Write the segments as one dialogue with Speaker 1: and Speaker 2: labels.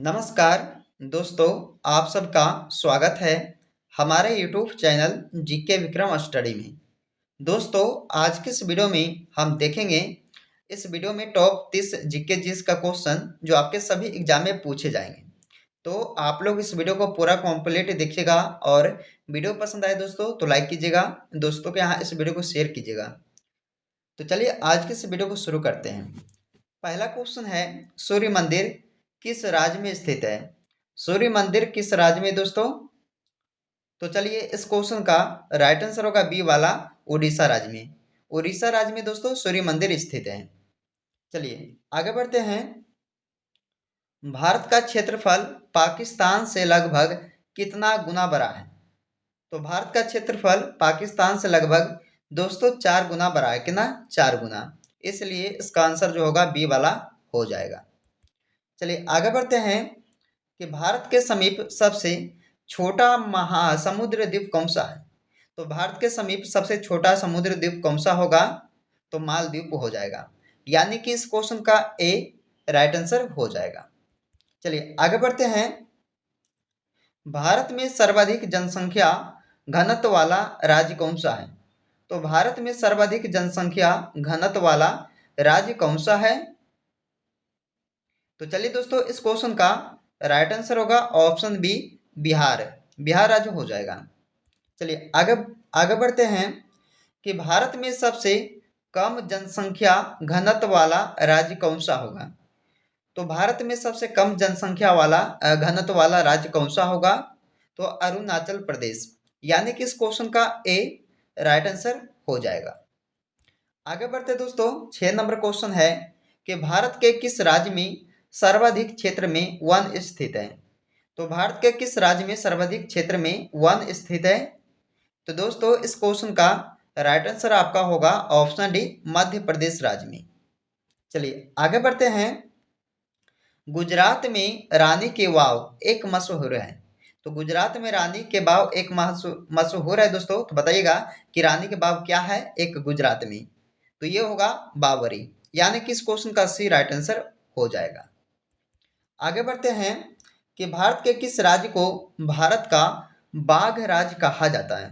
Speaker 1: नमस्कार दोस्तों, आप सबका स्वागत है हमारे YouTube channel GK Vikram study में। दोस्तों, आज के इस वीडियो में हम देखेंगे इस वीडियो में टॉप 30 जीके जीएस का क्वेश्चन जो आपके सभी एग्जाम में पूछे जाएंगे। तो आप लोग इस वीडियो को पूरा कंप्लीट देखिएगा और वीडियो पसंद आए दोस्तों तो लाइक कीजिएगा, दोस्तों के यहाँ इस वीडियो को शेयर कीजिएगा। तो चलिए आज के इस वीडियो को शुरू करते हैं। पहला क्वेश्चन है, सूर्य मंदिर किस राज्य में स्थित है? सूर्य मंदिर किस राज्य में दोस्तों? तो चलिए इस क्वेश्चन का राइट आंसर होगा बी वाला, उड़ीसा राज्य में। उड़ीसा राज्य में दोस्तों सूर्य मंदिर स्थित है। चलिए आगे बढ़ते हैं। भारत का क्षेत्रफल पाकिस्तान से लगभग कितना गुना बड़ा है? तो भारत का क्षेत्रफल पाकिस्तान से लगभग दोस्तों 4 गुना बड़ा है। कितना? 4 गुना। इसलिए इसका आंसर जो होगा बी वाला हो जाएगा। चलिए आगे बढ़ते हैं कि भारत के समीप सबसे छोटा महासमुद्र द्वीप कौन सा है? तो भारत के समीप सबसे छोटा समुद्र द्वीप कौन सा होगा? तो मालदीव हो जाएगा। यानी कि इस क्वेश्चन का ए राइट आंसर हो जाएगा। चलिए आगे बढ़ते हैं। भारत में सर्वाधिक जनसंख्या घनत्व वाला राज्य कौन सा है? तो भारत में सर्वाधिक जनसंख्या घनत्व वाला राज्य कौन सा है? तो चलिए दोस्तों इस क्वेश्चन का राइट आंसर होगा ऑप्शन बी, बिहार। बिहार राज्य हो जाएगा। चलिए आगे आगे बढ़ते हैं कि भारत में सबसे कम जनसंख्या घनत्व वाला राज्य कौन सा होगा? तो भारत में सबसे कम जनसंख्या वाला घनत्व वाला राज्य कौन सा होगा? तो अरुणाचल प्रदेश। यानी कि इस क्वेश्चन का ए राइट आंसर हो जाएगा। आगे बढ़ते दोस्तों, 6 नंबर क्वेश्चन है कि भारत के किस राज्य में सर्वाधिक क्षेत्र में वन स्थित है? तो भारत के किस राज्य में सर्वाधिक क्षेत्र में वन स्थित है? तो दोस्तों इस क्वेश्चन का राइट आंसर आपका होगा ऑप्शन डी, मध्य प्रदेश राज्य में। चलिए आगे बढ़ते हैं। गुजरात में रानी की वाव एक मशहूर है। तो गुजरात में रानी के वाव एक मशहूर है दोस्तों। तो बताइएगा कि रानी के वाव क्या है एक गुजरात में? तो ये होगा बाबरी। यानी कि इस क्वेश्चन का सी राइट आंसर हो जाएगा। आगे बढ़ते हैं कि भारत के किस राज्य को भारत का बाघ राज्य कहा जाता है?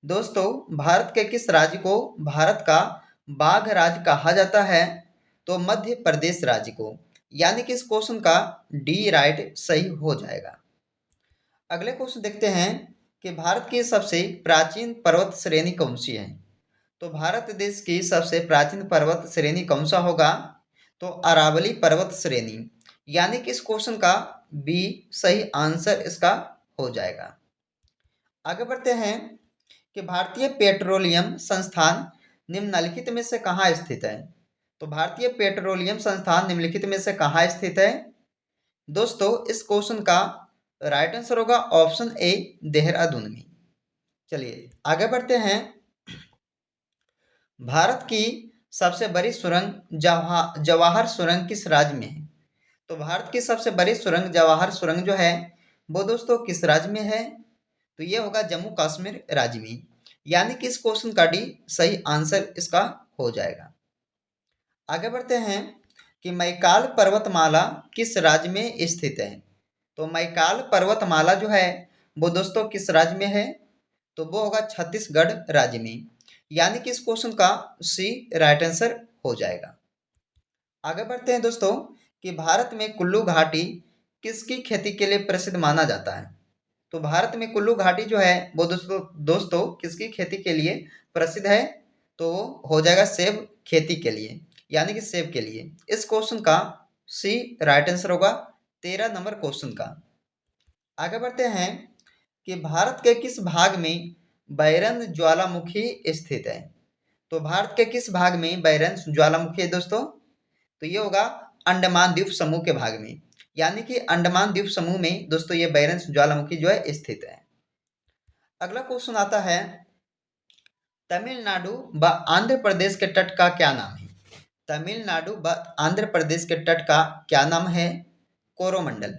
Speaker 1: दोस्तों भारत के किस राज्य को भारत का बाघ राज्य कहा जाता है? तो मध्य प्रदेश राज्य को। यानी कि इस क्वेश्चन का डी राइट सही हो जाएगा। अगले क्वेश्चन देखते हैं कि भारत की सबसे प्राचीन पर्वत श्रेणी कौन सी है? तो भारत देश की सबसे प्राचीन पर्वत श्रेणी कौन सा होगा? तो अरावली पर्वत श्रेणी। यानी कि इस क्वेश्चन का बी सही आंसर इसका हो जाएगा। आगे बढ़ते हैं कि भारतीय पेट्रोलियम संस्थान निम्नलिखित में से कहाँ स्थित है? तो भारतीय पेट्रोलियम संस्थान निम्नलिखित में से कहाँ स्थित है? दोस्तों इस क्वेश्चन का राइट आंसर होगा ऑप्शन ए, देहरादून में। चलिए आगे बढ़ते हैं। भारत की सबसे बड़ी सुरंग जवाहर सुरंग किस राज्य में है? तो भारत की सबसे बड़ी सुरंग जवाहर सुरंग जो है वो दोस्तों किस राज्य में है? तो ये होगा जम्मू कश्मीर राज्य में। यानी कि इस क्वेश्चन का डी सही आंसर इसका हो जाएगा। आगे बढ़ते हैं कि मैकाल पर्वतमाला किस राज्य में स्थित है? तो मैकाल पर्वतमाला जो है वो दोस्तों किस राज्य में है? तो वो होगा छत्तीसगढ़ राज्य में। यानी कि इस क्वेश्चन का सी राइट आंसर हो जाएगा। आगे बढ़ते हैं दोस्तों कि भारत में कुल्लू घाटी किसकी खेती के लिए प्रसिद्ध माना जाता है? तो भारत में कुल्लू घाटी जो है वो दोस्तों किसकी खेती के लिए प्रसिद्ध है? तो हो जाएगा सेब खेती के लिए। यानी कि सेब के लिए। इस क्वेश्चन का सी राइट आंसर होगा 13 नंबर क्वेश्चन का। आगे बढ़ते हैं कि भारत के किस भाग में बैरन ज्वालामुखी स्थित है? तो भारत के किस भाग में बैरन ज्वालामुखी है दोस्तों? तो ये होगा अंडमान द्वीप समूह के भाग में। यानी कि अंडमान द्वीप समूह में दोस्तों ये बैरन ज्वालामुखी जो है स्थित है। अगला क्वेश्चन आता है, तमिलनाडु व आंध्र प्रदेश के तट का क्या नाम है? तमिलनाडु व आंध्र प्रदेश के तट का क्या नाम है? कोरोमंडल।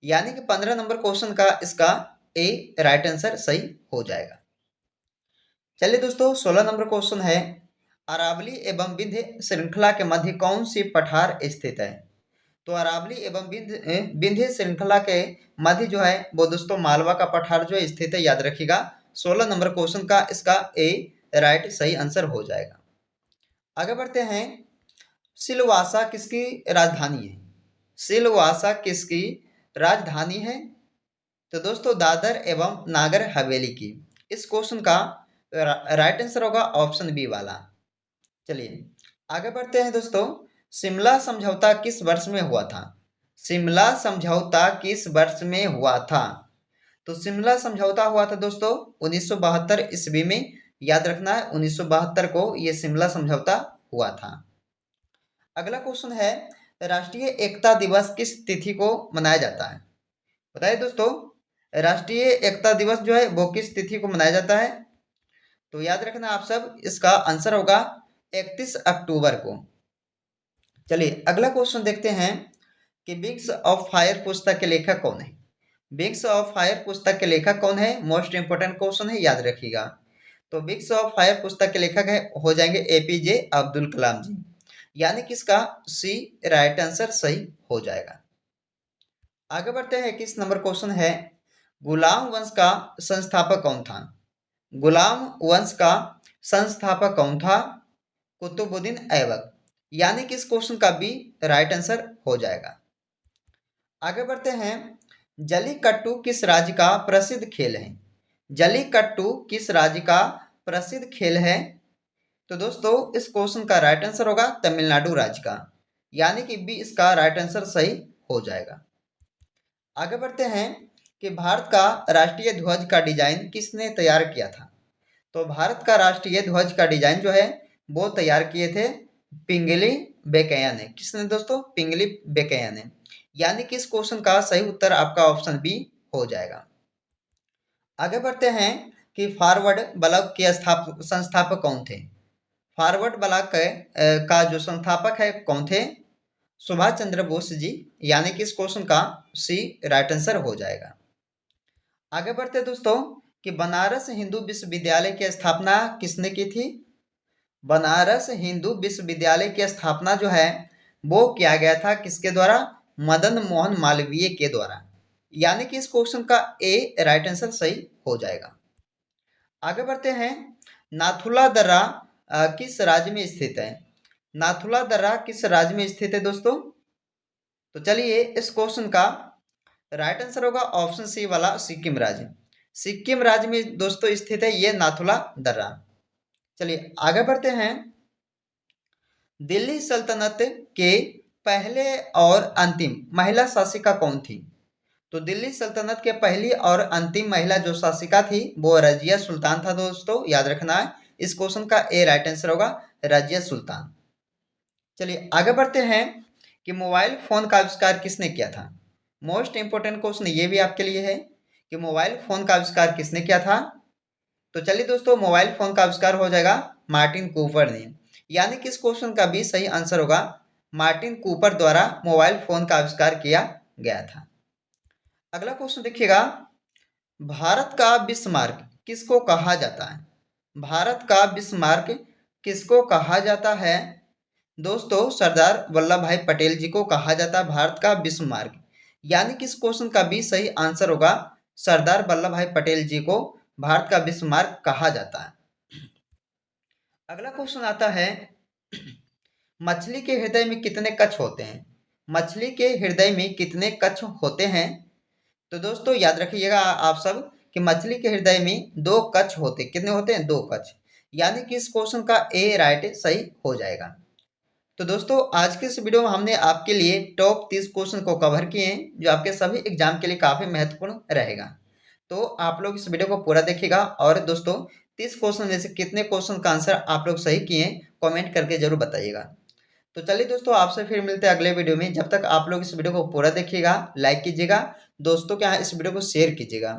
Speaker 1: यानी कि 15 नंबर क्वेश्चन का इसका ए राइट आंसर सही हो जाएगा। चलिए दोस्तों 16 नंबर क्वेश्चन है, अरावली एवं विंध्य श्रृंखला के मध्य कौन सी पठार स्थित है? तो अरावली एवं विंध्य श्रृंखला के मध्य जो है वो दोस्तों मालवा का पठार जो है स्थित है, याद रखिएगा। 16 नंबर क्वेश्चन का इसका ए राइट सही आंसर हो जाएगा। आगे बढ़ते हैं, सिलवासा किसकी राजधानी है? सिलवासा किसकी राजधानी है? तो दोस्तों दादर एवं नागर हवेली की। इस क्वेश्चन का राइट आंसर होगा ऑप्शन बी वाला। चलिए आगे बढ़ते हैं दोस्तों, शिमला समझौता किस वर्ष में हुआ था? शिमला समझौता किस वर्ष में हुआ था? तो शिमला समझौता हुआ था दोस्तों 1972 ईस्वी में, याद रखना है 1972 को ये शिमला समझौता हुआ था। अगला क्वेश्चन है, राष्ट्रीय एकता दिवस किस तिथि को मनाया जाता है? बताइए दोस्तों, राष्ट्रीय एकता दिवस जो है वो किस तिथि को मनाया जाता है? तो याद रखना आप सब, इसका आंसर होगा 31 अक्टूबर को। चलिए अगला क्वेश्चन देखते हैं कि विंग्स ऑफ फायर पुस्तक के लेखक कौन है? विंग्स ऑफ फायर पुस्तक के लेखक कौन है? मोस्ट इंपोर्टेंट क्वेश्चन है, याद रखिएगा। तो विंग्स ऑफ फायर पुस्तक के लेखक है हो जाएंगे एपीजे अब्दुल कलाम जी, यानी कि इसका सी राइट आंसर सही हो जाएगा। आगे बढ़ते हैं, किस नंबर क्वेश्चन है, गुलाम वंश का संस्थापक कौन था? गुलाम वंश का संस्थापक कौन था? कुतुबुद्दीन ऐबक, यानी कि इस क्वेश्चन का भी राइट आंसर हो जाएगा। आगे बढ़ते हैं, जलीकट्टू किस राज्य का प्रसिद्ध खेल है? जलीकट्टू किस राज्य का प्रसिद्ध खेल है? तो दोस्तों इस क्वेश्चन का राइट आंसर होगा तमिलनाडु राज्य का, यानी कि बी इसका राइट आंसर सही हो जाएगा। आगे बढ़ते हैं कि भारत का राष्ट्रीय ध्वज का डिजाइन किसने तैयार किया था? तो भारत का राष्ट्रीय ध्वज का डिजाइन जो है वो तैयार किए थे पिंगली बेकैया ने। किसने दोस्तों? पिंगली बेकैया ने, यानी कि इस क्वेश्चन का सही उत्तर आपका ऑप्शन बी हो जाएगा। आगे बढ़ते हैं कि फॉरवर्ड ब्लॉक के संस्थापक कौन थे? फॉरवर्ड ब्लॉक का जो संस्थापक है कौन थे? सुभाष चंद्र बोस जी, यानी कि इस क्वेश्चन का सी राइट आंसर हो जाएगा। आगे बढ़ते हैं दोस्तों कि बनारस हिंदू विश्वविद्यालय की स्थापना किसने की थी? बनारस हिंदू विश्वविद्यालय की स्थापना जो है वो किया गया था किसके द्वारा? मदन मोहन मालवीय के द्वारा, यानी कि इस क्वेश्चन का ए राइट आंसर सही हो जाएगा। आगे बढ़ते हैं, नाथुला दर्रा किस राज्य में स्थित है? नाथुला दर्रा किस राज्य में स्थित है दोस्तों? तो चलिए इस क्वेश्चन का राइट आंसर होगा ऑप्शन सी वाला सिक्किम राज्य। सिक्किम राज्य में दोस्तों स्थित है ये नाथुला दर्रा। चलिए आगे बढ़ते हैं, दिल्ली सल्तनत के पहले और अंतिम महिला शासिका कौन थी? तो दिल्ली सल्तनत के पहली और अंतिम महिला जो शासिका थी वो रजिया सुल्तान था दोस्तों, याद रखना है। इस क्वेश्चन का ए राइट आंसर होगा रजिया सुल्तान। चलिए आगे बढ़ते हैं कि मोबाइल फोन का आविष्कार किसने किया था? मोस्ट इंपोर्टेंट क्वेश्चन ये भी आपके लिए है कि मोबाइल फोन का आविष्कार किसने किया था? तो चलिए दोस्तों मोबाइल फोन का आविष्कार हो जाएगा मार्टिन कूपर ने, यानी कि इस क्वेश्चन का भी सही आंसर होगा मार्टिन कूपर द्वारा मोबाइल फोन का आविष्कार किया गया था। अगला क्वेश्चन देखिएगा, भारत का बिस्मार्क किसको कहा जाता है? भारत का बिस्मार्क किसको कहा जाता है? दोस्तों सरदार वल्लभ भाई पटेल जी को कहा जाता है भारत का बिस्मार्क, यानी कि इस क्वेश्चन का भी सही आंसर होगा सरदार वल्लभ भाई पटेल जी को भारत का बिस्मार्क कहा जाता है। अगला क्वेश्चन आता है, मछली के हृदय में कितने कच्छ होते हैं? मछली के हृदय में कितने कच्छ होते हैं? तो दोस्तों याद रखिएगा आप सब कि मछली के हृदय में 2 कच्छ होते, कितने होते हैं? 2 कच्छ, यानी कि इस क्वेश्चन का ए राइट सही हो जाएगा। तो दोस्तों आज के इस वीडियो में हमने आपके लिए टॉप 30 क्वेश्चन को कवर किए हैं जो आपके सभी एग्जाम के लिए काफ़ी महत्वपूर्ण रहेगा। तो आप लोग इस वीडियो को पूरा देखिएगा और दोस्तों 30 क्वेश्चन में से कितने क्वेश्चन का आंसर आप लोग सही किए कमेंट करके जरूर बताइएगा। तो चलिए दोस्तों आपसे फिर मिलते हैं अगले वीडियो में। जब तक आप लोग इस वीडियो को पूरा देखिएगा, लाइक कीजिएगा, दोस्तों के यहाँ इस वीडियो को शेयर कीजिएगा।